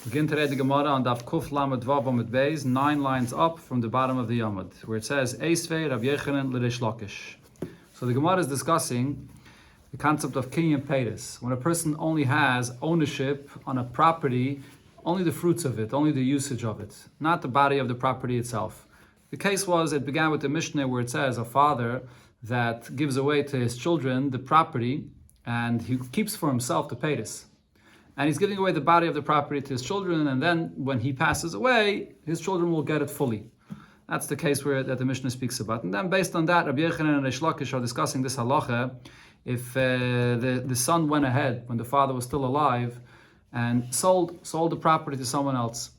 Begin today the Gemara on Daf Kuf Lamed Vav Amud Beis, 9 lines up from the bottom of the Yamud, where it says Eisvei Rav Yechanan l'Reish Lakish. So the Gemara is discussing the concept of kinyan peiros. When a person only has ownership on a property, only the fruits of it, only the usage of it, not the body of the property itself. The case was, it began with the Mishnah where it says a father that gives away to his children the property and he keeps for himself the peiros. And he's giving away the body of the property to his children, and then when he passes away, his children will get it fully. That's the case that the Mishnah speaks about. And then based on that, Rabbi Yechanan and Reish Lakish are discussing this halacha. If the son went ahead when the father was still alive and sold the property to someone else,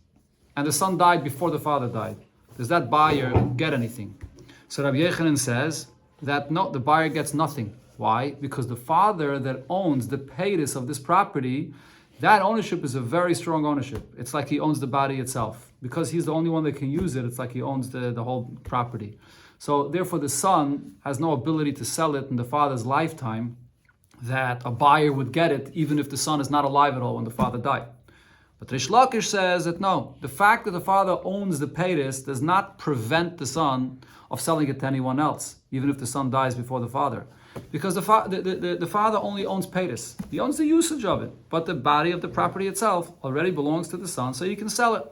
and the son died before the father died, does that buyer get anything? So Rabbi Yechanan says that no, the buyer gets nothing. Why? Because the father that owns the peiros of this property, that ownership is a very strong ownership. It's like he owns the body itself. Because he's the only one that can use it, it's like he owns the whole property. So therefore the son has no ability to sell it in the father's lifetime, that a buyer would get it even if the son is not alive at all when the father died. But Reish Lakish says that no, the fact that the father owns the peiros does not prevent the son of selling it to anyone else, even if the son dies before the father. Because the father only owns peiros. He owns the usage of it, but the body of the property itself already belongs to the son, so he can sell it.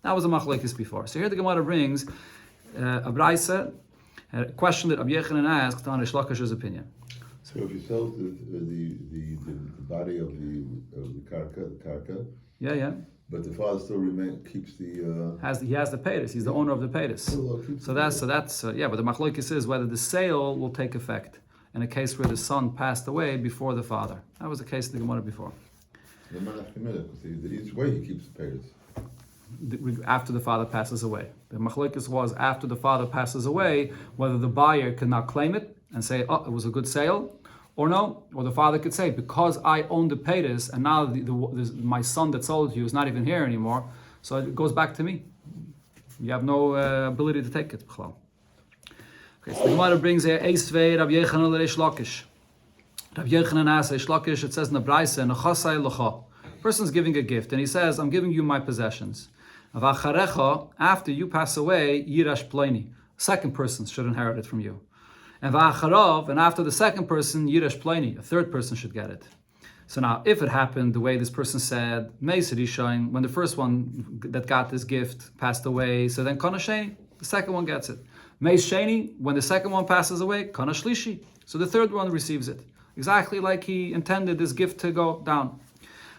That was a machlekes before. So here the Gemara brings a brayse, a question that Rabbi Yechanan asked on Reish Lakish's opinion. So if he sells the body of the karka, yeah. But the father still keeps the he has the peiros. He's the owner of the peiros. So that's but the machlokes is whether the sale will take effect in a case where the son passed away before the father. That was the case in the Gemara before. Each way he keeps the peiros. After the father passes away. The machlokes was after the father passes away, whether the buyer could now claim it and say, oh, it was a good sale, or no, or the father could say, because I own the peiros and now my son that sold it to you is not even here anymore, so it goes back to me. You have no ability to take it. Okay, so the Gemara brings here Eisvei Rav Yechanan l'Reish Lakish. Rav Yechanan asks Reish Lakish, it says in the brayse, Nechasai l'cha. Person's giving a gift and he says, I'm giving you my possessions. V'acharecha, after you pass away, Yirash Ploini. Second person should inherit it from you. And v'acharav, and after the second person, Yirash Ploini, a third person should get it. So now, if it happened the way this person said, Meis Rishain, when the first one that got this gift passed away, so then Kana Sheni, the second one gets it. Meis Sheni, when the second one passes away, Kana Shlishi, so the third one receives it. Exactly like he intended this gift to go down.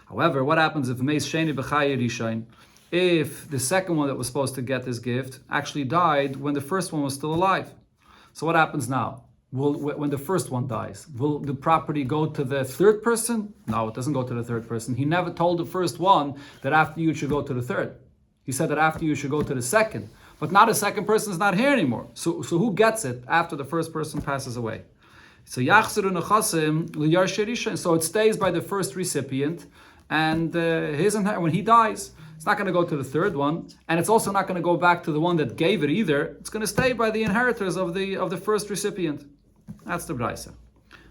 However, what happens if Meis Sheni B'chaya Rishain? If the second one that was supposed to get this gift actually died when the first one was still alive. So what happens now? When the first one dies, will the property go to the third person? No, it doesn't go to the third person. He never told the first one that after you it should go to the third. He said that after you should go to the second. But now the second person is not here anymore. So who gets it after the first person passes away? So so it stays by the first recipient, and when he dies, it's not going to go to the third one, and it's also not going to go back to the one that gave it either. It's going to stay by the inheritors of the first recipient. That's the brayse.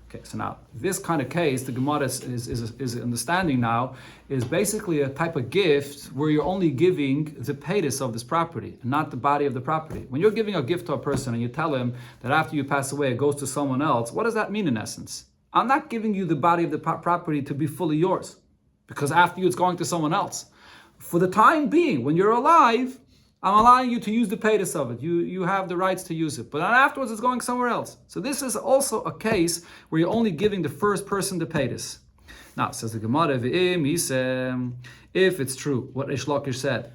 Okay, so now this kind of case, the Gemara is understanding now, is basically a type of gift where you're only giving the peiros of this property, and not the body of the property. When you're giving a gift to a person and you tell him that after you pass away it goes to someone else, what does that mean in essence? I'm not giving you the body of the property to be fully yours, because after you it's going to someone else. For the time being, when you're alive, I'm allowing you to use the peiros of it. You have the rights to use it. But then afterwards, it's going somewhere else. So this is also a case where you're only giving the first person the peiros. Now, says the Gemara, if it's true, what Reish Lakish said,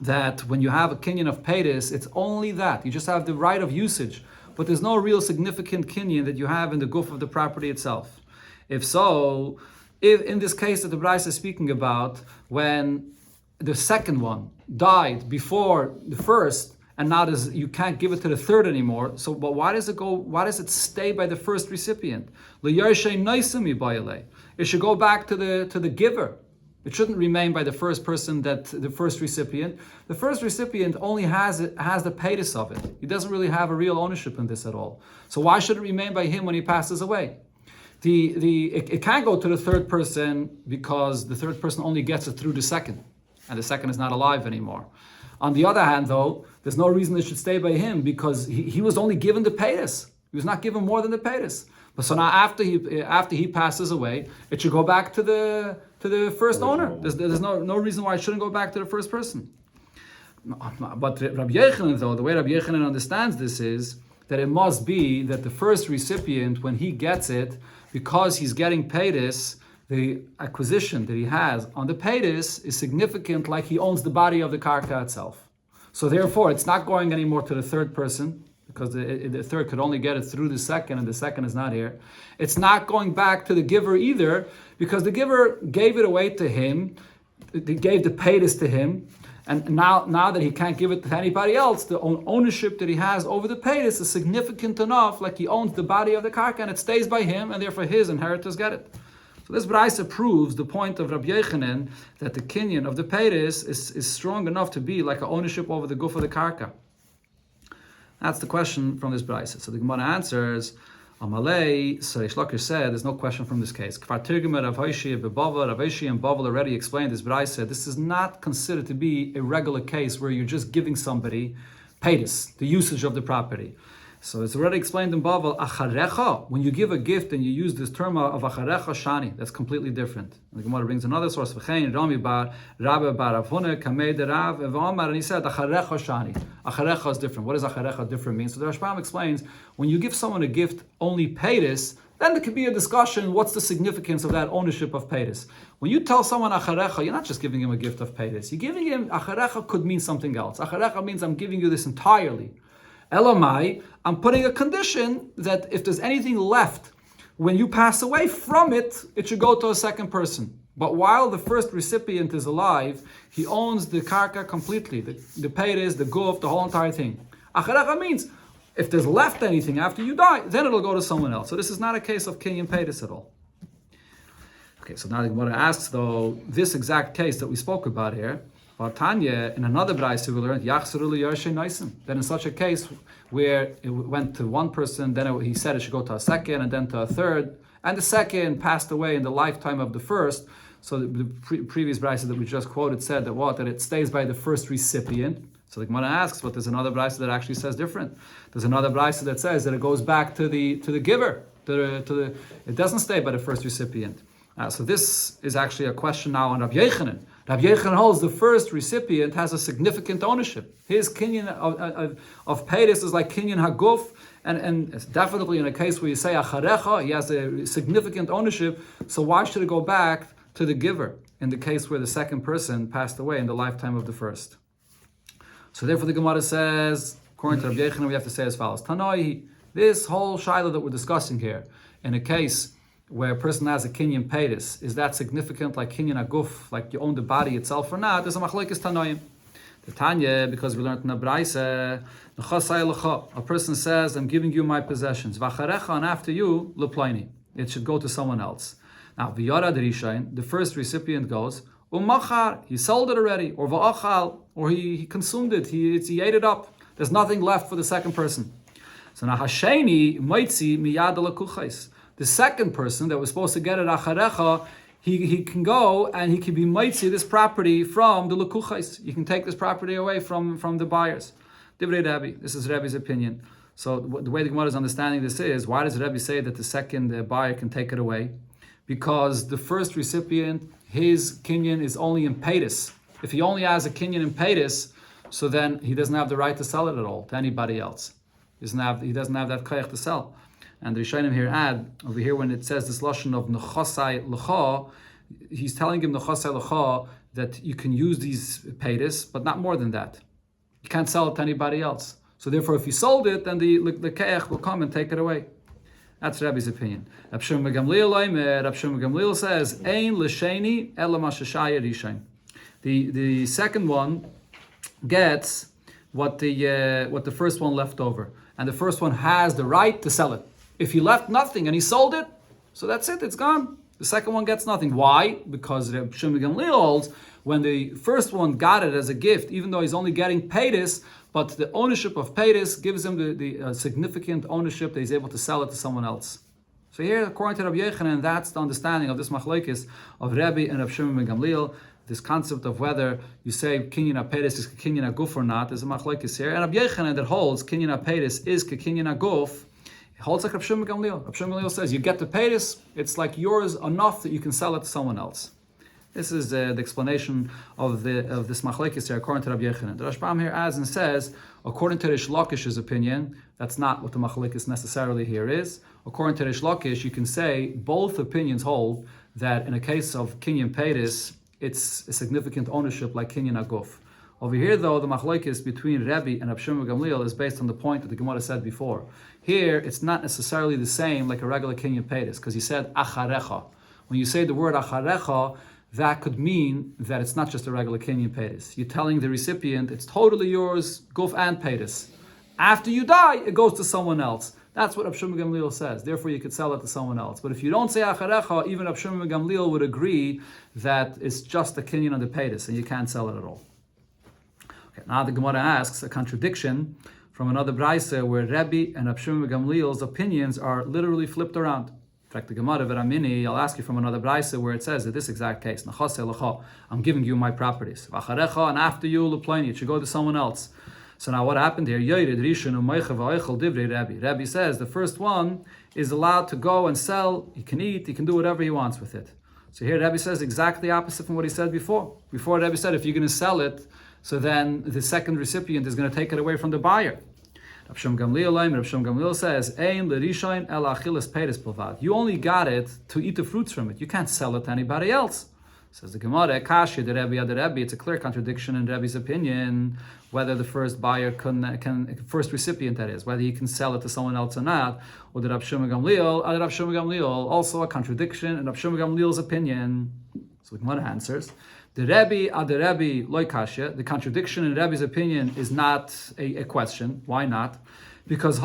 that when you have a kinyan of peiros, it's only that. You just have the right of usage. But there's no real significant kinyan that you have in the guf of the property itself. If so, if in this case that the brayse is speaking about, when the second one died before the first, and now you can't give it to the third anymore. So, but why does it stay by the first recipient? It should go back to the giver. It shouldn't remain by the first person, the first recipient. The first recipient only has the peiros of it. He doesn't really have a real ownership in this at all. So why should it remain by him when he passes away? It can't go to the third person because the third person only gets it through the second. and the second is not alive anymore. On the other hand, though, there's no reason it should stay by him because he was only given the paytas. He was not given more than the paytas. But so now after he passes away, it should go back to the first owner. There's no reason why it shouldn't go back to the first person. But Rabbi Yechanan, though, the way Rabbi Yechanan understands this is that it must be that the first recipient, when he gets it, because he's getting paytas, the acquisition that he has on the paytas is significant, like he owns the body of the karka itself. So therefore, it's not going anymore to the third person, because the third could only get it through the second, and the second is not here. It's not going back to the giver either, because the giver gave it away to him, they gave the paytas to him, and now that he can't give it to anybody else, the ownership that he has over the paytas is significant enough, like he owns the body of the karka, and it stays by him, and therefore his inheritors get it. So this brayso proves the point of Rabbi Yechanan that the kinyan of the paytas is strong enough to be like an ownership over the guf of the karka. That's the question from this brayso. So the Gemara answers, Amalei, so Reish Lakish said, there's no question from this case. Kfar Tirgim Rav Hoshi Bava, Rav Hoshi and Bavel already explained this brayso. This is not considered to be a regular case where you're just giving somebody paytas, the usage of the property. So it's already explained in Bavel, acharecha, when you give a gift and you use this term of acharecha shani, that's completely different. And the Gemara brings another source, V'chein Rami bar Rabbi bar Rav Huna kamei de Rav Evamar, and he said acharecha shani. Acharecha is different. What does acharecha different mean? So the Rashbam explains, when you give someone a gift only paytas, then there could be a discussion, what's the significance of that ownership of paytas? When you tell someone acharecha, you're not just giving him a gift of paytas. You're giving him, acharecha could mean something else. Acharecha means I'm giving you this entirely. Elamai, I'm putting a condition that if there's anything left when you pass away from it, it should go to a second person. But while the first recipient is alive, he owns the karka completely, the paytas, the guf, the whole entire thing. Acharecha means if there's left anything after you die, then it'll go to someone else. So this is not a case of kinyan paytas at all. Okay, so now the Gemara asks, though, this exact case that we spoke about here, Tanya, in another brayso we learned that in such a case where it went to one person, then he said it should go to a second, and then to a third, and the second passed away in the lifetime of the first. So the previous brayso that we just quoted said that it stays by the first recipient. So the Gemara asks, but there's another brayso that actually says different. There's another brayso that says that it goes back to the giver. It doesn't stay by the first recipient. So this is actually a question now on Rabbi Yechanan. Rabbi Yechanan holds the first recipient has a significant ownership. His kinyan of paytas is like kinyan haguf, and it's definitely in a case where you say acharecha, he has a significant ownership. So why should it go back to the giver in the case where the second person passed away in the lifetime of the first? So therefore the Gemara says, according to Rabbi Yechanan, we have to say as follows: Tanoi, this whole shaila that we're discussing here, in a case where a person has a kinyan paytas, is that significant like kinyan aguf, like you own the body itself or not? There's a machlokes tanoim. The Tanya, because we learned in the brayso, a person says, I'm giving you my possessions, v'acharecha, and after you, leplaini, it should go to someone else. Now, v'yara derishain, the first recipient goes, umachar, he sold it already, or v'achal, or he consumed it, he ate it up. There's nothing left for the second person. So now, hasheni moitzi miyad alakuchais. The second person that was supposed to get it acharecha, he can go and he can be mitzi this property from the lekuchais. You can take this property away from the buyers. Divrei Rebbe. This is Rebbe's opinion. So the way the Gemara is understanding this is, why does Rebbe say that the second buyer can take it away? Because the first recipient, his kinyan is only in paytas. If he only has a kinyan in paytas, so then he doesn't have the right to sell it at all to anybody else. He doesn't have that koyach to sell. And the Rishonim here add, over here when it says this lashon of nechasai lecha, he's telling him nechasai lecha that you can use these paytas, but not more than that. You can't sell it to anybody else. So therefore, if you sold it, then the keach will come and take it away. That's Rabbi's opinion. Rab Shimon Gamliel says, Ein l'sheni ela ma sheshaya rishain. The second one gets what the first one left over, and the first one has the right to sell it. If he left nothing and he sold it, so that's it, it's gone. The second one gets nothing. Why? Because Reb Shimon Gamliel holds when the first one got it as a gift, even though he's only getting paytas, but the ownership of paytas gives him the significant ownership that he's able to sell it to someone else. So here, according to Rabbi Yechanan, that's the understanding of this machlokes of Rebbe and Reb Shimon Gamliel. this concept of whether you say kinyan aperis is kinyan aguf or not is a machlokes here. And Rabbi Yochanan that holds kinyan aperis is kinyan aguf, holds like Rav Shimon Gamliel. Rav Shimon Gamliel says you get the peris, it's like yours enough that you can sell it to someone else. This is the explanation of this machlokes here according to Rabbi Yochanan. The Rashbam here adds and says, according to Rish Lakish's opinion, that's not what the machlokes necessarily here is. According to Rish Lakish, you can say both opinions hold that in a case of kinyan peris, it's a significant ownership like kinyan aguf. Over here, though, the machlokes between Rebbe and Rav Shimon Gamliel is based on the point that the Gemara said before. Here, it's not necessarily the same like a regular kinyan peris, because he said acharecha. When you say the word acharecha, that could mean that it's not just a regular kinyan peris. You're telling the recipient it's totally yours, guf and peris. After you die, it goes to someone else. That's what Rav Shimon Gamliel says. Therefore, you could sell it to someone else. But if you don't say acharecha, even Rav Shimon Gamliel would agree that it's just a kinyan on the peris, and you can't sell it at all. Okay, now the Gemara asks a contradiction from another brayse where Rebbe and Rav Shimon Gamliel's opinions are literally flipped around. In fact, the Gemara Veramini, I'll ask you from another brayse where it says that this exact case, I'm giving you my properties. Acharecha, and after you, Luplani, it should go to someone else. So now what happened here? Rebbe says the first one is allowed to go and sell, he can eat, he can do whatever he wants with it. So here Rebbe says exactly opposite from what he said before. Before Rebbe said if you're going to sell it, so then the second recipient is going to take it away from the buyer. Rav Shimon Gamliel says, you only got it to eat the fruits from it. You can't sell it to anybody else. Says the Gemara, it's a clear contradiction in Rebbe's opinion, whether the first buyer first recipient that is, whether he can sell it to someone else or not, or the Rav Shimon Gamliel, also a contradiction in Rav Shimon Gamliel's opinion. So the Gemara answers, the contradiction in Rebbe's opinion is not a question. Why not? Because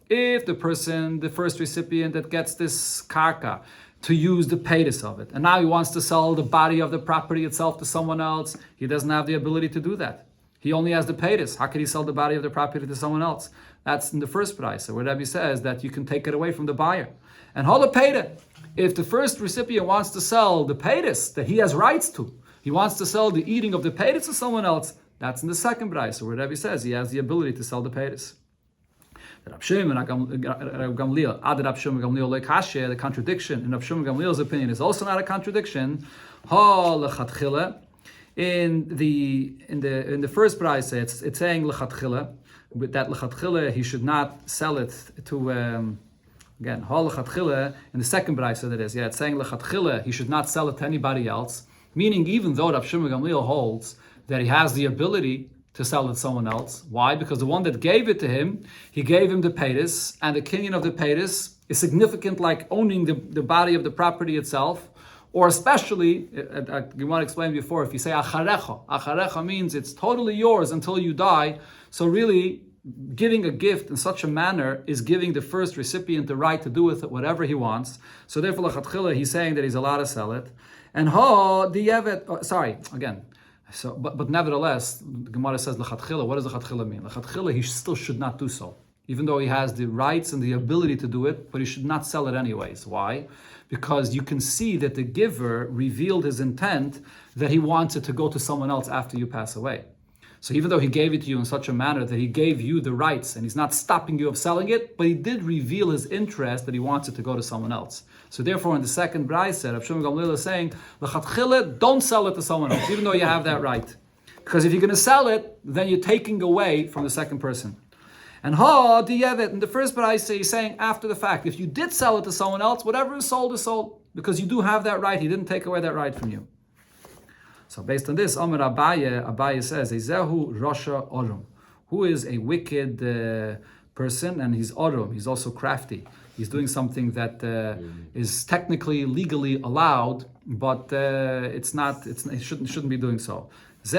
if the first recipient that gets this karka, to use the paytas of it, and now he wants to sell the body of the property itself to someone else, he doesn't have the ability to do that. He only has the paytas. How could he sell the body of the property to someone else? That's in the first price, where Rebbe says that you can take it away from the buyer. And hola payta, if the first recipient wants to sell the paytas that he has rights to, he wants to sell the eating of the paytas to someone else, that's in the second price, where Rebbe says he has the ability to sell the paytas. The contradiction in Rav Shimon Gamliel's opinion is also not a contradiction. In the first price, it's saying lechatchila, but that lechatchila he should not sell it to again lechatchila. In the second price, that is, it's saying lechatchila he should not sell it to anybody else. Meaning, even though Rav Shimon Gamliel holds that he has the ability to sell it to someone else. Why? Because the one that gave it to him, he gave him the paytas, and the kinyan of the paytas is significant like owning the body of the property itself, or especially, you want to explain before, if you say acharecha means it's totally yours until you die, so really, giving a gift in such a manner is giving the first recipient the right to do with it whatever he wants. So therefore, lechatchila, he's saying that he's allowed to sell it. And So, but nevertheless, the Gemara says lechatchila. What does lechatchila mean? Lechatchila, he still should not do so, even though he has the rights and the ability to do it. But he should not sell it anyways. Why? Because you can see that the giver revealed his intent that he wants it to go to someone else after you pass away. So even though he gave it to you in such a manner that he gave you the rights and he's not stopping you of selling it, but he did reveal his interest that he wants it to go to someone else. So therefore, in the second brayse, Rav Shimon Gamliel is saying, l'chatchila, don't sell it to someone else, even though you have that right. Because if you're going to sell it, then you're taking away from the second person. And in the first brayse, he's saying after the fact, if you did sell it to someone else, whatever is sold, because you do have that right. He didn't take away that right from you. So based on this, Amar Abaye says, Ezehu Rasha Orum, who is a wicked person, and he's Orum, he's also crafty. He's doing something that is technically, legally allowed, but it shouldn't be doing so. This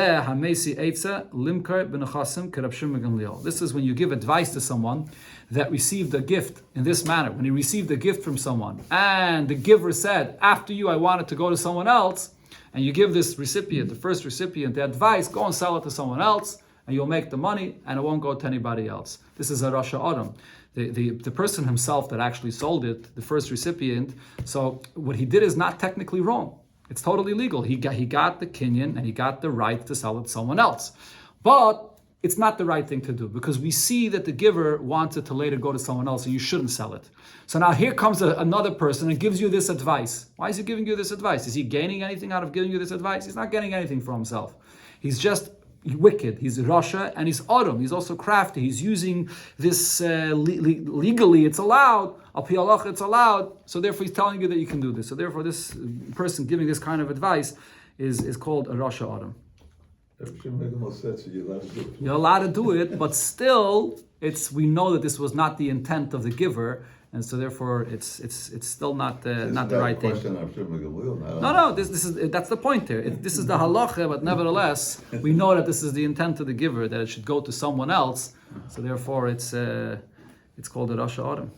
is when you give advice to someone that received a gift in this manner. When he received a gift from someone, and the giver said, after you, I want it to go to someone else, and you give this recipient, the first recipient, the advice, go and sell it to someone else, and you'll make the money, and it won't go to anybody else. This is a Rasha Adam. The person himself that actually sold it, the first recipient, so what he did is not technically wrong. It's totally legal. He got the kinyan and he got the right to sell it to someone else. But it's not the right thing to do because we see that the giver wants it to later go to someone else and you shouldn't sell it. So now here comes another person and gives you this advice. Why is he giving you this advice? Is he gaining anything out of giving you this advice? He's not getting anything for himself. He's just wicked. He's Rasha and he's Adam. He's also crafty. He's using this legally. It's allowed. Al pi halach, it's allowed. So therefore he's telling you that you can do this. So therefore this person giving this kind of advice is called a Rasha Adam. You're allowed to do it, but still, we know that this was not the intent of the giver, and so therefore it's still not the right thing. No, that's the point there. This is the halacha, but nevertheless, we know that this is the intent of the giver, that it should go to someone else. So therefore, it's called a Rasha Adam.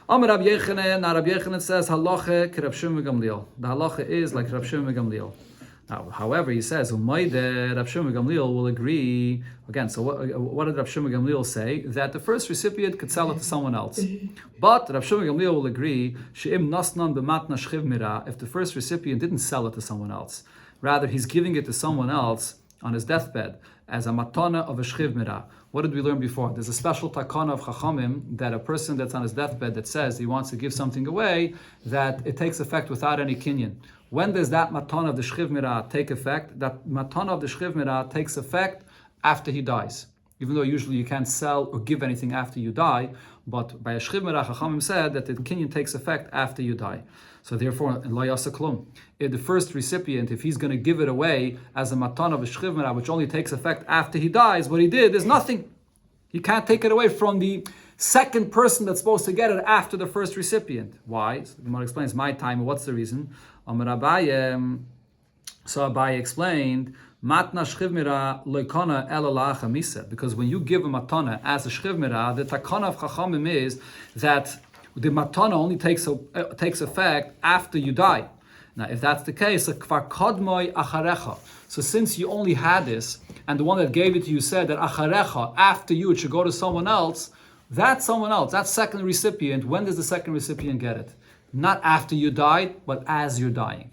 Amar Rabbi Yechanan. Now Rabbi Yechanan says halacha ki Rab Shimon Gamliel. The halacha is like Rab Shimon Gamliel. Now, however, he says, Rab Shimon Gamliel will agree. Again, so what did Rab Shimon Gamliel say? That the first recipient could sell it to someone else. But Rab Shimon Gamliel will agree, if the first recipient didn't sell it to someone else, rather he's giving it to someone else on his deathbed as a matana of a shchiv mira. What did we learn before? There's a special takana of Chachamim that a person that's on his deathbed that says he wants to give something away, that it takes effect without any kinyan. When does that matana of the shchiv mira take effect? That matana of the shchiv mira takes effect after he dies. Even though usually you can't sell or give anything after you die, but by a shchiv mira, Chachamim said that the kinyan takes effect after you die. So therefore, in lo yasa klum, if the first recipient, if he's going to give it away as a matana of a shchiv mira, which only takes effect after he dies, what he did is nothing. He can't take it away from the second person that's supposed to get it after the first recipient. Why? So the Gemara explains my time. What's the reason? Amar Abaye. So Abaye explained, Matna shchiv mira loikana ela la'acha. Because when you give a matana as a shchiv mira, the takana of Chachamim is that the matana only takes effect after you die. Now, if that's the case, kvar kodmoi acharecha. So since you only had this, and the one that gave it to you said that acharecha, after you, it should go to someone else, that second recipient, when does the second recipient get it? Not after you died, but as you're dying.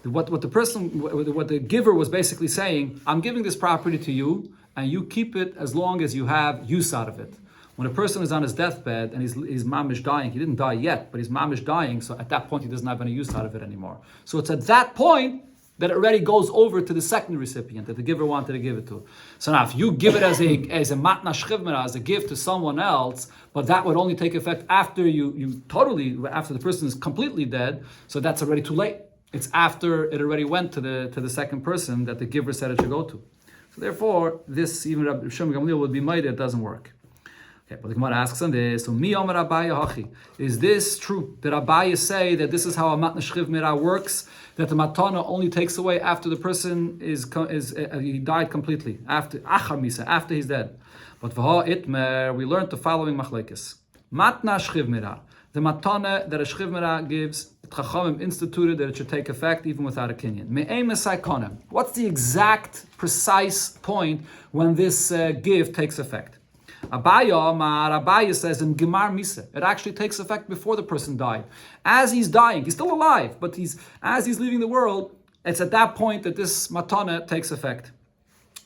What the giver was basically saying, I'm giving this property to you, and you keep it as long as you have use out of it. When a person is on his deathbed and he's mamish dying, he didn't die yet, but he's mamish dying, so at that point he doesn't have any use out of it anymore. So it's at that point that it already goes over to the second recipient that the giver wanted to give it to. So now if you give it as a matna shchiv mira, as a gift to someone else, but that would only take effect after after the person is completely dead, so that's already too late. It's after it already went to the second person that the giver said it should go to. So therefore, this, even Rabbi Shimon Gamliel would be made, it doesn't work. Okay, but the Gemara asks on this, so mi omer Abaye hachi. Is this true? Did Abaye say that this is how a matna shchiv mira works? That the matana only takes away after the person he died completely, after achar misa, after he's dead. But v'ha itmer, we learned the following machlekes. Matna shchiv mira, the matana that a shchiv mira gives, Chachamim instituted that it should take effect even without a kinyan. Me'em esaikonem. What's the exact, precise point when this gift takes effect? Abaye says in Gemar Misa, it actually takes effect before the person died. As he's dying, he's still alive, but as he's leaving the world, it's at that point that this matana takes effect.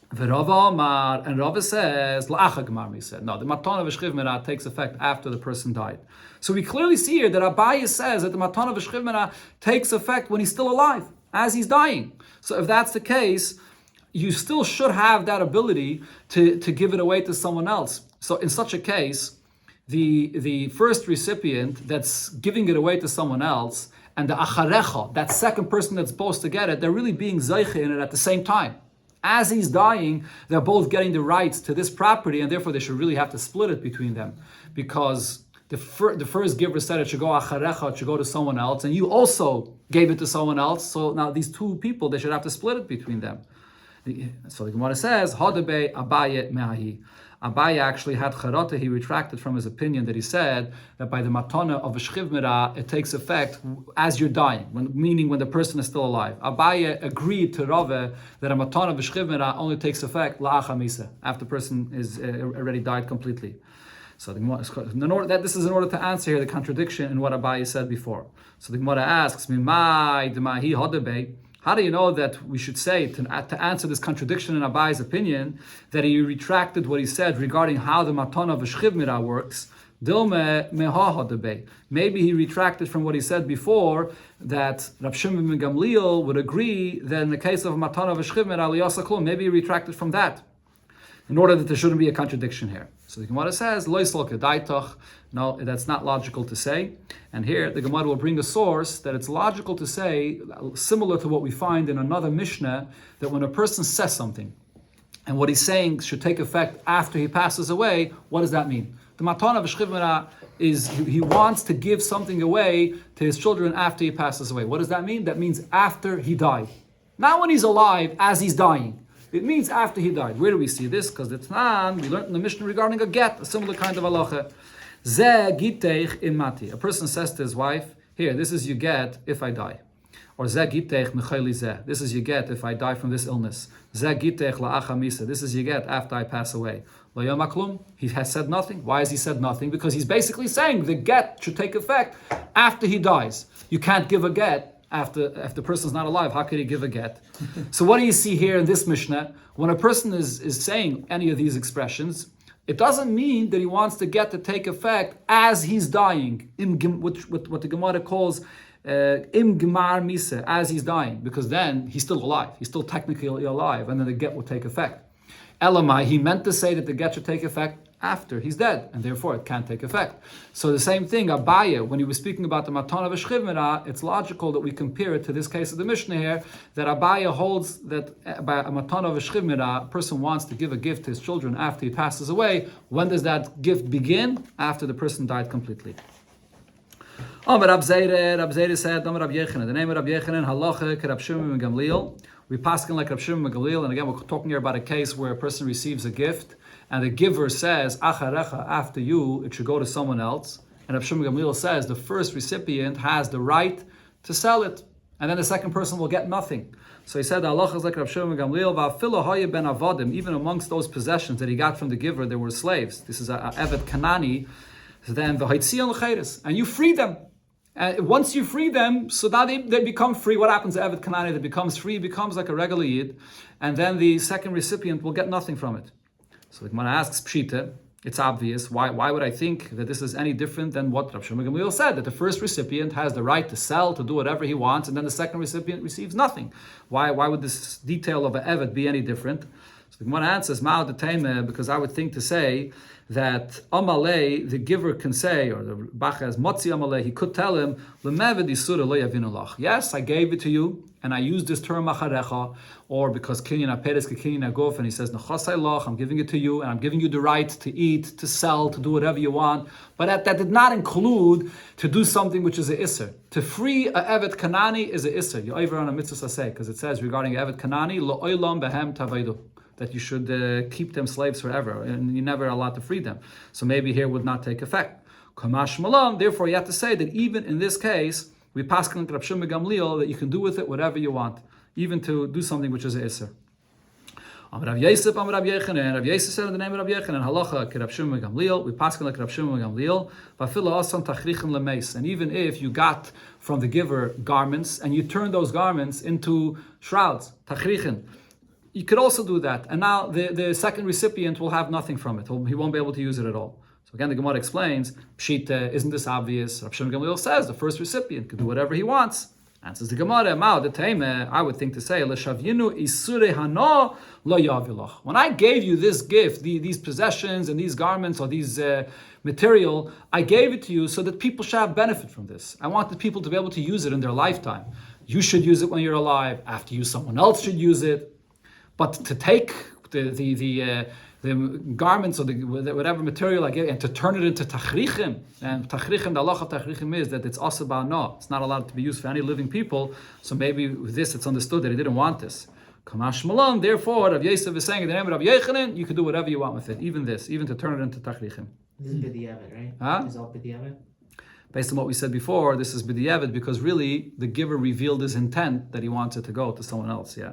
And Rava says, La'acha Gemar Misa. No, the matana of a shchiv mira takes effect after the person died. So we clearly see here that Abaye says that the matana of a shchiv mira takes effect when he's still alive, as he's dying. So if that's the case, you still should have that ability to give it away to someone else. So in such a case, the first recipient that's giving it away to someone else, and the acharecha, that second person that's supposed to get it, they're really being zeiche in it at the same time. As he's dying, they're both getting the rights to this property, and therefore they should really have to split it between them. Because the first giver said it should go acharecha, it should go to someone else, and you also gave it to someone else, so now these two people, they should have to split it between them. So the Gemara says, Hadebe Abaye me'ahi. Abaye actually had charata, he retracted from his opinion that he said that by the matana of a shchiv mira, it takes effect as you're dying, meaning when the person is still alive. Abaye agreed to Rava that a matana of a shchiv mira only takes effect la'acha misa, after the person is already died completely. So the Gemara, this is in order to answer here the contradiction in what Abaye said before. So the Gemara asks, how do you know that we should say, to answer this contradiction in Abaye's opinion, that he retracted what he said regarding how the matana of Shchiv Mirah works? Maybe he retracted from what he said before, that Rav Shimon ben Gamliel would agree that in the case of matana of Shchiv Mirah, maybe he retracted from that, in order that there shouldn't be a contradiction here. So the Gemara says, no, that's not logical to say. And here the Gemara will bring a source that it's logical to say, similar to what we find in another Mishnah, that when a person says something, and what he's saying should take effect after he passes away, what does that mean? The matana of Shchiv Mirah is he wants to give something away to his children after he passes away. What does that mean? That means after he died. Not when he's alive, as he's dying. It means after he died. Where do we see this? Because we learned in the Mishnah regarding a get, a similar kind of halacha. Ze giteich in mati. A person says to his wife, here, this is your get if I die. Or ze giteich mechayli ze. This is your get if I die from this illness. Ze giteich la'acha misa. This is your get after I pass away. Lo yom haklum. He has said nothing. Why has he said nothing? Because he's basically saying the get should take effect after he dies. You can't give a get after the person's not alive. How could he give a get? So what do you see here in this Mishnah? When a person is saying any of these expressions, it doesn't mean that he wants the get to take effect as he's dying, what the Gemara calls im gemar misa, as he's dying, because then he's still alive. He's still technically alive, and then the get will take effect. Elamai, he meant to say that the get should take effect after he's dead, and therefore it can't take effect. So the same thing, Abaye, when he was speaking about the matana of Shchiv Mirah, it's logical that we compare it to this case of the Mishnah here, that Abaye holds that by a matana of Shchiv Mirah, a person wants to give a gift to his children after he passes away. When does that gift begin? After the person died completely. Rab Zeire said, Rab Yechanan, the name of Rab Yechanan, halacha Rab Shimon ben Gamliel. We paskin like Rab Shimon ben Gamliel, and again we're talking here about a case where a person receives a gift, and the giver says, acharecha, after you, it should go to someone else. And Rav Shimon Gamliel says the first recipient has the right to sell it, and then the second person will get nothing. So he said, Allah is like Rav Shimon Gamliel, va'afilu haya ben avadim, even amongst those possessions that he got from the giver, there were slaves. This is a Evet Kanani. Then v'haitzion l'chayres, and you free them. Once you free them, so now they become free. What happens to Evet Kanani that becomes free? Becomes like a regular yid, and then the second recipient will get nothing from it. So the Gemara asks Pshita, it's obvious. Why would I think that this is any different than what Rav Shimon Gamliel said, that the first recipient has the right to sell, to do whatever he wants, and then the second recipient receives nothing? Why would this detail of an Evet be any different? So the Gemara answers, Ma'od Teime, because I would think to say that Amalei, the giver can say, or the Bach has Motzi Amalei, he could tell him, L'meved Yisura lo yavinu lach. Yes, I gave it to you, and I used this term Acharecha, or because Kinyan Aperes Kinyan Agof, and he says, Nechasai lach, I'm giving it to you, and I'm giving you the right to eat, to sell, to do whatever you want. But that did not include to do something which is a Isser. To free a Evet Kanani is a Isser. You over on a mitzvah saseh, because it says regarding Evet Kanani, Lo oilam behem tavaidu, that you should keep them slaves forever, and you're never allowed to free them. So maybe here would not take effect. Kamash malam, therefore you have to say that even in this case, we pass on Rab Shimon ben Gamliel that you can do with it whatever you want, even to do something which is a Isser. Rav Yosef, Rav Yechanan. Rav Yosef said in the name of Rav Yechanan, halacha Rab Shimon ben Gamliel, we pass like Rab Shimon ben Gamliel, v'afila asan tachrichem lemeis. And even if you got from the giver garments, and you turn those garments into shrouds, tachrichem, you could also do that, and now the second recipient will have nothing from it. He won't be able to use it at all. So again, the Gemara explains, Pshita, isn't this obvious? Rav Shimon Gamliel says the first recipient can do whatever he wants. Answers the Gemara, I would think to say, L'shavyinu isure hana lo yavilach. When I gave you this gift, these possessions and these garments or these material, I gave it to you so that people should have benefit from this. I wanted people to be able to use it in their lifetime. You should use it when you're alive. After you, someone else should use it. But to take the garments or whatever material I gave and to turn it into tachrichim, and tachrichim, the halacha of tachrichim is that it's asaba no, it's not allowed to be used for any living people. So maybe with this it's understood that he didn't want this. Kamash Malon, therefore, Rav Yosef is saying in the name of Rav Yechanan, you can do whatever you want with it, even to turn it into tachrichim. This is b'diavad, right? Huh? This is all b'diavad? Based on what we said before, this is b'diavad because really the giver revealed his intent that he wants it to go to someone else. Yeah.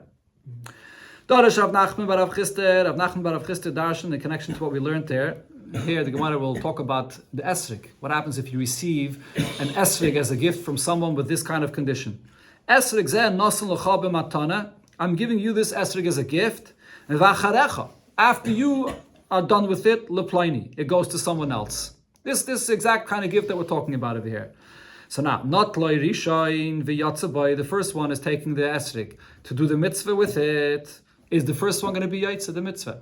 Darash Rav Nachman bar Rav Chisda darshan in connection to what we learned there. here the Gemara will talk about the esrig. What happens if you receive an esrig as a gift from someone with this kind of condition? Esrig zeh nosen l'cha b'matana. I'm giving you this esrig as a gift. After you are done with it, leplaini, it goes to someone else. This exact kind of gift that we're talking about over here. So now, not loy rishain v'yatzabai. The first one is taking the esrig to do the mitzvah with it. Is the first one going to be yaitza the mitzvah?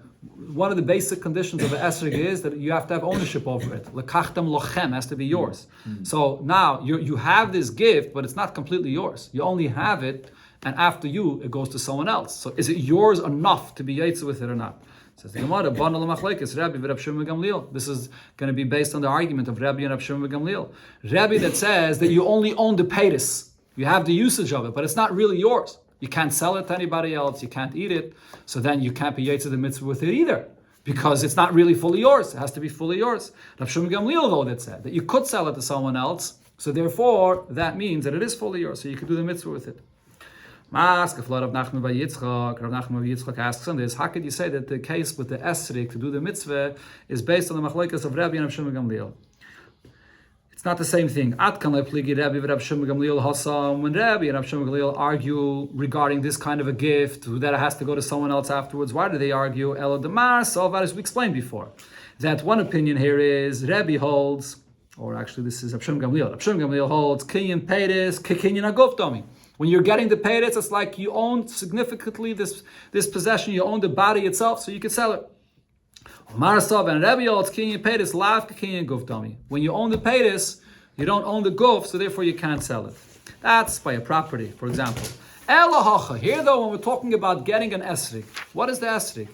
One of the basic conditions of an esrig is that you have to have ownership over it. Lekachtem lochem has to be yours. So now you have this gift, but it's not completely yours. You only have it, and after you, it goes to someone else. So is it yours enough to be yaitza with it or not? Says the Gemara, this is going to be based on the argument of Rabbi and Rab Shimon Gamliel. Rabbi that says that you only own the peiros, you have the usage of it, but it's not really yours. You can't sell it to anybody else, you can't eat it, so then you can't be yaitza the mitzvah with it either, because it's not really fully yours. It has to be fully yours. Rab Shimon Gamliel, though, that said that you could sell it to someone else, so therefore that means that it is fully yours, so you could do the mitzvah with it. Rav Nachman bar Yitzchak asks on this, how could you say that the case with the esrik to do the mitzvah is based on the machlokes of Rabbi and Rab Shimon Gamliel? It's not the same thing. When Rabbi and Rab Shimon Gamliel argue regarding this kind of a gift that has to go to someone else afterwards, why do they argue? As we explained before, that one opinion here is Rabbi holds, or actually this is Rab Shimon Gamliel. Rab Shimon Gamliel holds kinyan peiros kinyan aguf domi. When you're getting the peiros, it's like you own significantly this possession. You own the body itself, so you can sell it. When you own the peiros, you don't own the guf, so therefore you can't sell it. That's by a property, for example. Here though, when we're talking about getting an esrig, what is the esrig?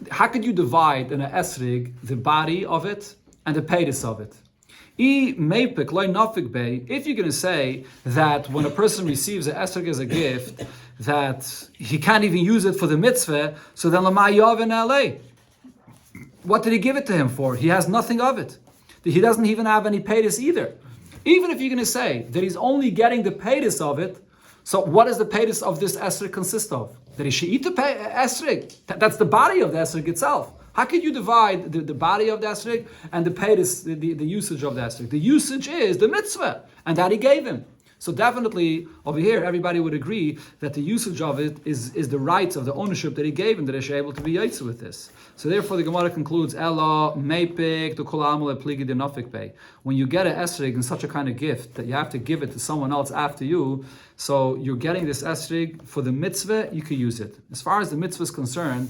How could you divide in an esrig the body of it and the peiros of it? If you're going to say that when a person receives an esrig as a gift, that he can't even use it for the mitzvah, so then what did he give it to him for? He has nothing of it. He doesn't even have any peiros either. Even if you're going to say that he's only getting the peiros of it, so what does the peiros of this esrig consist of? That he should eat the esrig. That's the body of the esrig itself. How could you divide the body of the esrig and the peiros, the usage of the esrig? The usage is the mitzvah, and that he gave him. So definitely, over here, everybody would agree that the usage of it is the rights of the ownership that he gave him, that he should be able to be yaitza with this. So therefore, the Gemara concludes, Ela meipik to kol amul pligi de nafik bei. When you get an esrig in such a kind of gift that you have to give it to someone else after you, so you're getting this esrig for the mitzvah, you can use it. As far as the mitzvah is concerned,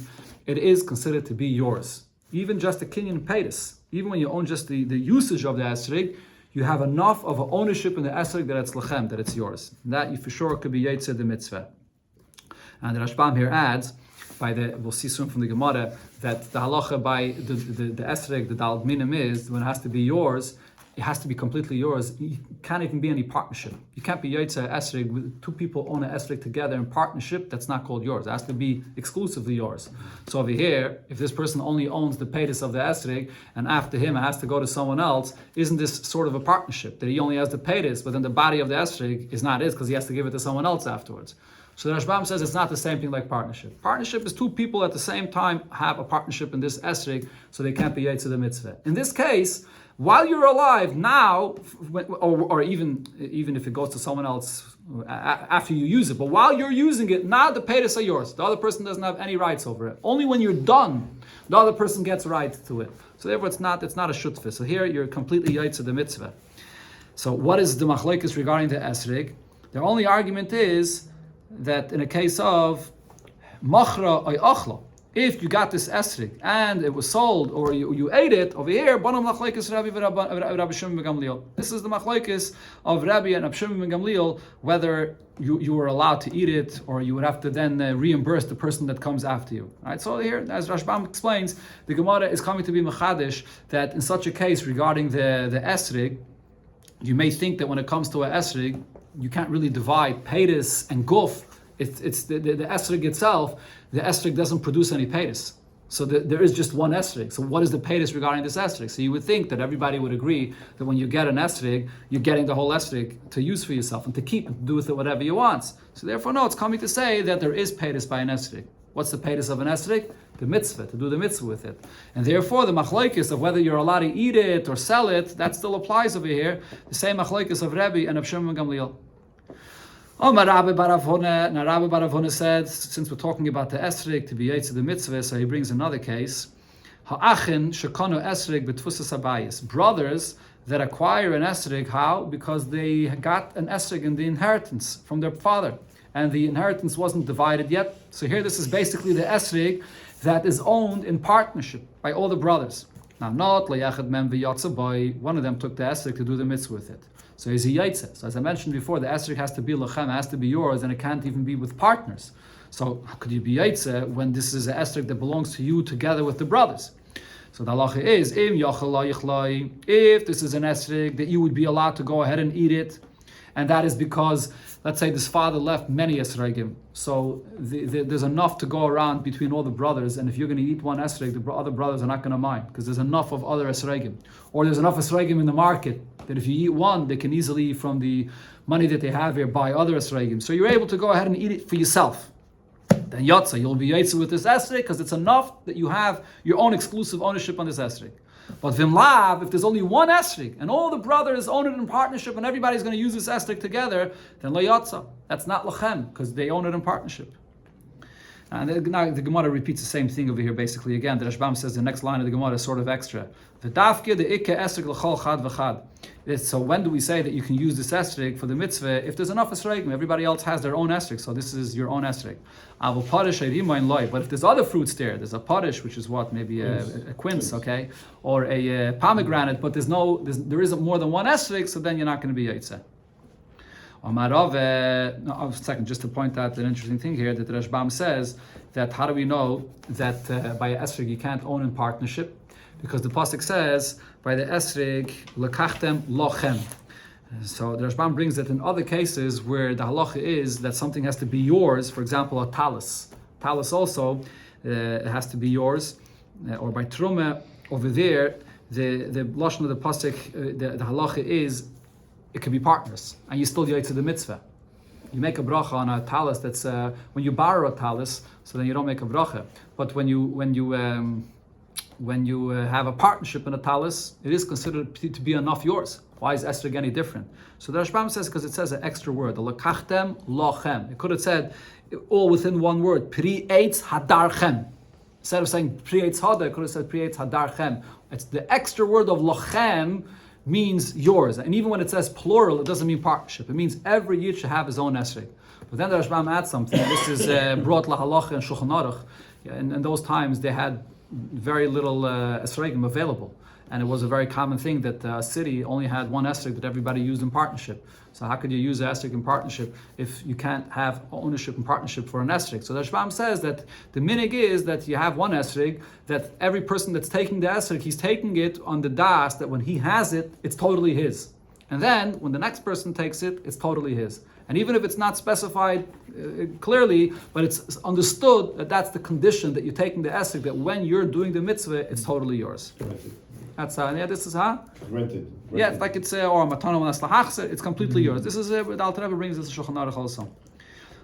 it is considered to be yours. Even just the kinyan peiros, even when you own just the usage of the esrig, you have enough of an ownership in the esrig that it's lechem, that it's yours. And that you for sure could be yaitze the mitzvah. And the Rashbam here adds, we'll see soon from the Gemara, that the halacha by the esrig, the dal minim is, when it has to be yours, it has to be completely yours. You can't even be any partnership. You can't be yaitze esrig with two people own an esrig together in partnership. That's not called yours. It has to be exclusively yours. So over here, if this person only owns the peiros of the esrig, and after him it has to go to someone else, isn't this sort of a partnership that he only has the peiros, but then the body of the esrig is not his because he has to give it to someone else afterwards? So the Rashbam says it's not the same thing like partnership. Partnership is two people at the same time have a partnership in this esrig, so they can't be yaitze the mitzvah. In this case, while you're alive now, or even if it goes to someone else after you use it, but while you're using it, now the peiros are yours. The other person doesn't have any rights over it. Only when you're done, the other person gets rights to it. So therefore, it's not a shutfis. So here you're completely yaitze the mitzvah. So what is the machlokes regarding the esrig? Their only argument is that in a case of machra or achla, if you got this esrig and it was sold or you ate it, over here, banam machlokes Rabbi Shimon ben Gamliel. This is the machlokes of Rabbi and Rabbi Shimon ben Gamliel, whether you were allowed to eat it or you would have to then reimburse the person that comes after you. All right, so here, as Rashbam explains, the Gemara is coming to be mechadish that in such a case regarding the esrig, you may think that when it comes to an esrig, you can't really divide peiros and guf. It's the esrig itself. The esrig doesn't produce any peiros. So there is just one esrig. So what is the peiros regarding this esrig? So you would think that everybody would agree that when you get an esrig, you're getting the whole esrig to use for yourself and to keep and do with it whatever you want. So therefore, no, it's coming to say that there is peiros by an esrig. What's the paytas of an esrog? The mitzvah, to do the mitzvah with it. And therefore, the machlokes of whether you're allowed to eat it or sell it, that still applies over here. The same machlokes of Rebbe and of Shimon Gamliel. Rabbi Bar Avona said, since we're talking about the esrog to be yetzer the mitzvah, so he brings another case. Ha'achin shekanu esrog b'tfusas habayis. Brothers that acquire an esrog, how? Because they got an esrog in the inheritance from their father, and the inheritance wasn't divided yet. So here, this is basically the esrog that is owned in partnership by all the brothers. Now, not layachad mem v'yatza boy. One of them took the esrog to do the mitzvah with it. So is he yaitze. So as I mentioned before, the esrog has to be lachem, has to be yours, and it can't even be with partners. So how could you be yaitze when this is an esrog that belongs to you together with the brothers? So the halacha is, if this is an esrog that you would be allowed to go ahead and eat it, and that is because, let's say, this father left many esrogim, so there's enough to go around between all the brothers, and if you're going to eat one esrog, the other brothers are not going to mind, because there's enough of other esrogim. Or there's enough esrogim in the market, that if you eat one, they can easily, from the money that they have here, buy other esrogim. So you're able to go ahead and eat it for yourself. Then yotza, you'll be yotza with this esrog, because it's enough that you have your own exclusive ownership on this esrog. But vimlav, if there's only one esrog and all the brothers own it in partnership and everybody's going to use this esrog together, then lo yotza. That's not lachem, because they own it in partnership. And now the Gemara repeats the same thing over here basically again. The Rashbam says the next line of the Gemara is sort of extra. V'dafke the ikke esrog l'chol chad v'chad. So when do we say that you can use this esrog for the mitzvah? If there's enough esrogim, everybody else has their own esrog, so this is your own esrog. But if there's other fruits there's a parish, which is what, maybe a quince, okay, or a pomegranate, but there isn't more than one esrog, so then you're not going to be yaitze. A second, just to point out an interesting thing here, that the Rashbam says that how do we know that by a esrog you can't own in partnership? Because the pasuk says by the esrog lekachtem lochem. So the Rashbam brings that in other cases where the halacha is that something has to be yours, for example, a talis. Talis also has to be yours, or by truma over there, the lashon of the pasuk, the halacha is it can be partners, and you still yotze the mitzvah. You make a bracha on a talis that's when you borrow a talis, so then you don't make a bracha. But when you have a partnership in a talis, it is considered to be enough yours. Why is esrog any different? So the Rashbam says because it says an extra word, the lekachtem lochem. It could have said all within one word, pri eitz hadarchem. Instead of saying pri eitz hadar, it could have said pri eitz hadarchem. It's the extra word of lochem means yours. And even when it says plural, it doesn't mean partnership. It means every yid should have his own esrog. But then the Rashbam adds something. This is brought lahalacha and shulchan aruch. In those times, they had very little esrogim available. And it was a very common thing that a city only had one esrog that everybody used in partnership. So how could you use an esrog in partnership if you can't have ownership and partnership for an esrog? So the Rashbam says that the minig is that you have one esrog, that every person that's taking the esrog, he's taking it on the das, that when he has it, it's totally his. And then when the next person takes it, it's totally his. And even if it's not specified clearly, but it's understood that that's the condition that you're taking the esrog, that when you're doing the mitzvah, it's totally yours. That's this is rented. Yeah, it's like it's or matana v'naslahachser. It's completely yours. This is what the Alter Rebbe brings this Shulchan Aruch also.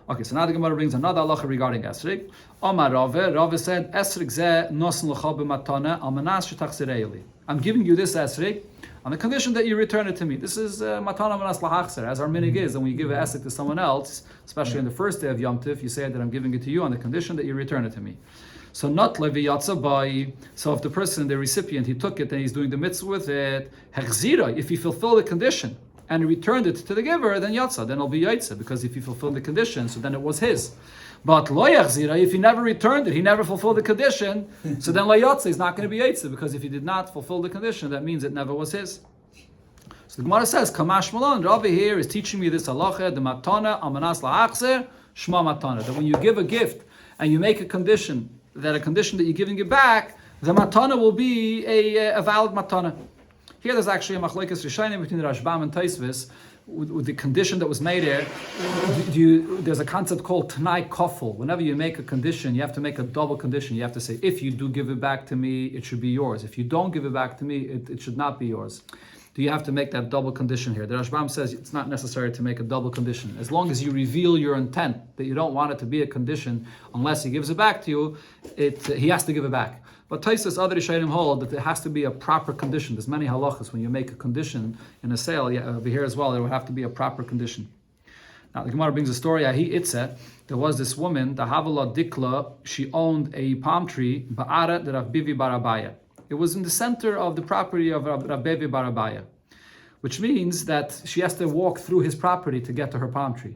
Okay, so now the Gemara brings another halacha regarding esrog. Omar Rave said esrog zeh nosen l'chol b'matana al manas shetachzirei li. I'm giving you this esrog on the condition that you return it to me. This is matana v'naslahachser, as our minig is, and when you give an esrog to someone else, especially on the first day of Yom Tif, you say that I'm giving it to you on the condition that you return it to me. So not levi yatsa bai. So if the person, the recipient, he took it and he's doing the mitzvah with it, hechzira, if he fulfilled the condition and he returned it to the giver, then yatsa, then it'll be yatsa, because if he fulfilled the condition, so then it was his. But lo yachzira, if he never returned it, he never fulfilled the condition, so then lo yatsa is not going to be yatsa, because if he did not fulfill the condition, that means it never was his. So the Gemara says, Kamash Malon, Rabbi here is teaching me this halacha, the matana amanas la'achzer, shma matana, that when you give a gift and you make a condition that you're giving it back, the matana will be a valid matana. Here there's actually a machlokes rishonim between the Rashbam and Tosfos with the condition that was made there. There's a concept called Tanai Kofel. Whenever you make a condition, you have to make a double condition. You have to say, if you do give it back to me, it should be yours. If you don't give it back to me, it should not be yours. do you have to make that double condition here? The Rashbam says it's not necessary to make a double condition. As long as you reveal your intent that you don't want it to be a condition, unless he gives it back to you, he has to give it back. But Taisus, other Rishonim hold that it has to be a proper condition. There's many halachas when you make a condition in a sale. Over here as well, there would have to be a proper condition. Now the Gemara brings a story. Ahi Itze, there was this woman, the Havala Dikla. She owned a palm tree, Ba'ara de Rav Bivi bar Abaya. It was in the center of the property of Rav Bivi bar Abaya, which means that she has to walk through his property to get to her palm tree.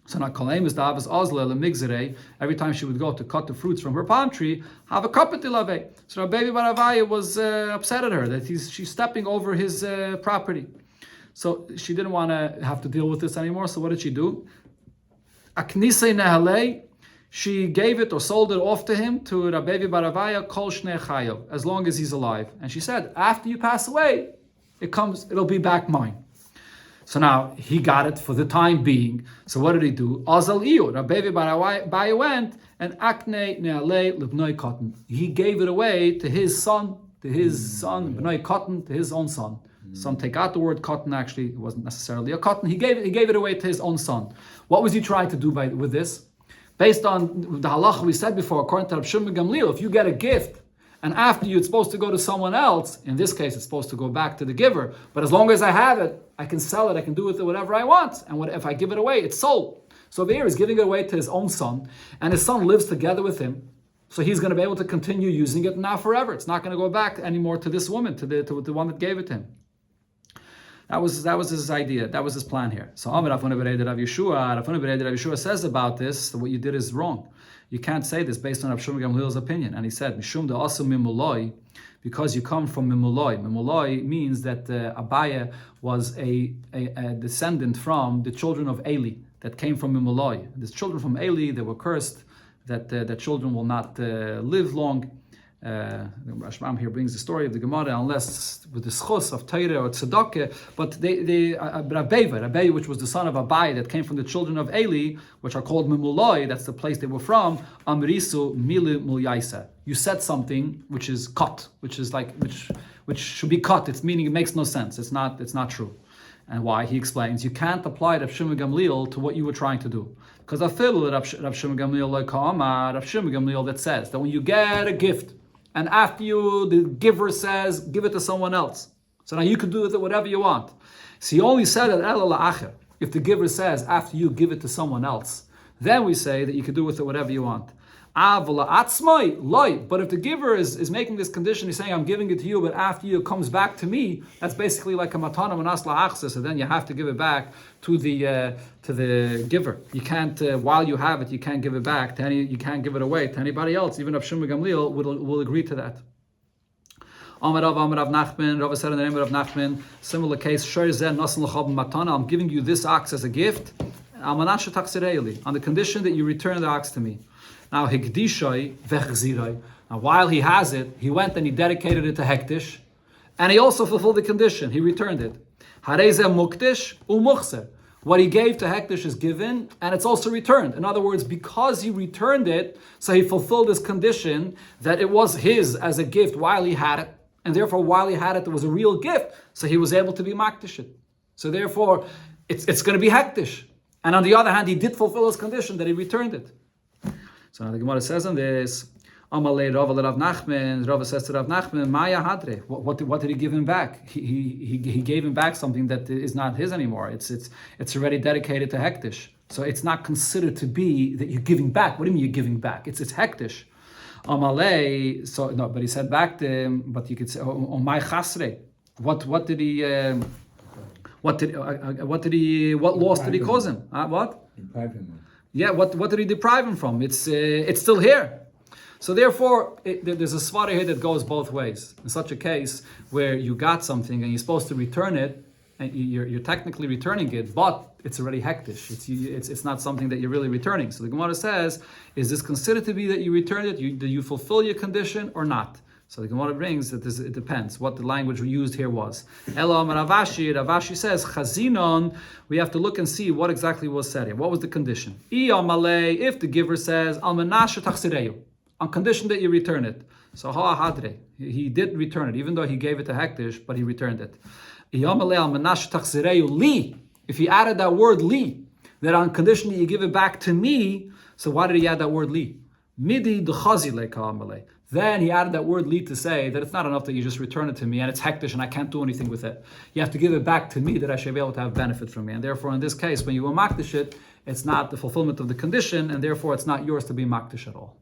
So now Kalaim is Davas Ozle Lemigzere. Every time she would go to cut the fruits from her palm tree, have a kapatilave. So Rav Bivi bar Abaya was upset at her that she's stepping over his property. So she didn't want to have to deal with this anymore. So what did she do? Aknise Nehalei, she gave it or sold it off to him, to Rabbi bar Avaya, Kol Shnei Chayav, as long as he's alive. And she said, after you pass away, it'll be back mine. So now he got it for the time being. So what did he do? Azal Iyo, Rabbi bar Avaya went and Akne Nehalei Libnoi Cotton. He gave it away to his son, Bnoi Cotton, to his own son. Some take out the word cotton, actually, it wasn't necessarily a cotton. He gave it away to his own son. What was he trying to do with this? Based on the halacha we said before, according to Rav Shimon Gamliel, if you get a gift and after you it's supposed to go to someone else, in this case it's supposed to go back to the giver, but as long as I have it, I can sell it, I can do with it whatever I want, and if I give it away, it's sold. So over here he's giving it away to his own son, and his son lives together with him, so he's going to be able to continue using it now forever. It's not going to go back anymore to this woman, to the one that gave it to him. That was his idea. That was his plan here. So Rav Yeshua says about this that what you did is wrong. You can't say this based on Rav Shimon Gamliel's opinion. And he said, Mishum de asu mimuloi, because you come from Mimuloi. Mimuloi means that Abaya was a descendant from the children of Eli that came from Mimuloi. These children from Eli, they were cursed that the children will not live long. Rashbam here brings the story of the Gemara, unless with the schos of Torah or tzedakah, but Rabbi, which was the son of Abai that came from the children of Eli, which are called Mimuloi, that's the place they were from, Amrisu Mili Mulyaisa. You said something which is cut, which should be cut. It's meaning it makes no sense. It's not true. And why? He explains, you can't apply Rav Shimon Gamliel to what you were trying to do. Because Rav Shimon Gamliel that says that when you get a gift, and after the giver says, give it to someone else. So now you can do with it whatever you want. So he only said it, if the giver says, after you give it to someone else, then we say that you can do with it whatever you want. But if the giver is making this condition, he's saying, I'm giving it to you, but after you it comes back to me, that's basically like a matana manas la'achse, so then you have to give it back to the giver. You can't, while you have it, you can't give it back to you can't give it away to anybody else. Even Rav Shimon Gamliel will agree to that. Amar Rav Nachman, Rav said in the name of Rav Nachman, similar case, I'm giving you this ox as a gift, on the condition that you return the ox to me. Now, while he has it, he went and he dedicated it to Hektish, and he also fulfilled the condition. He returned it. What he gave to Hektish is given, and it's also returned. In other words, because he returned it, so he fulfilled this condition that it was his as a gift while he had it, and therefore while he had it, it was a real gift, so he was able to be Maktish it. So therefore, it's going to be Hektish. And on the other hand, he did fulfill his condition that he returned it. So now the Gemara says on this, Amalei Rava Rav Nachman, Rava says to Rav Nachman, Maya Hadre. What did he give him back? He gave him back something that is not his anymore. It's already dedicated to Hektish. So it's not considered to be that you're giving back. What do you mean you're giving back? It's Hektish. Amalei, so no, but he said back to him, but you could say, on my Chasre. What loss did he cause him? What? Deprive him. Yeah, what did he deprive him from? It's still here. So therefore, there's a svara here that goes both ways. In such a case where you got something and you're supposed to return it, and you're technically returning it, but it's already hektish. It's not something that you're really returning. So the Gemara says, is this considered to be that you returned it? Do you fulfill your condition or not? So the Gemara brings that it depends what the language we used here was. Elam Ravashi says, Chazinon, we have to look and see what exactly was said here. What was the condition? If the giver says, Almanasha Tachsireyu, on condition that you return it. So he did return it, even though he gave it to Hektish, but he returned it. If he added that word li, that on condition that you give it back to me, so why did he add that word li? Midi d'chazile ka'amale. Then he added that word li to say that it's not enough that you just return it to me and it's hektish and I can't do anything with it. You have to give it back to me that I should be able to have benefit from me. And therefore, in this case, when you will makdish it, it's not the fulfillment of the condition, and therefore it's not yours to be makdish at all.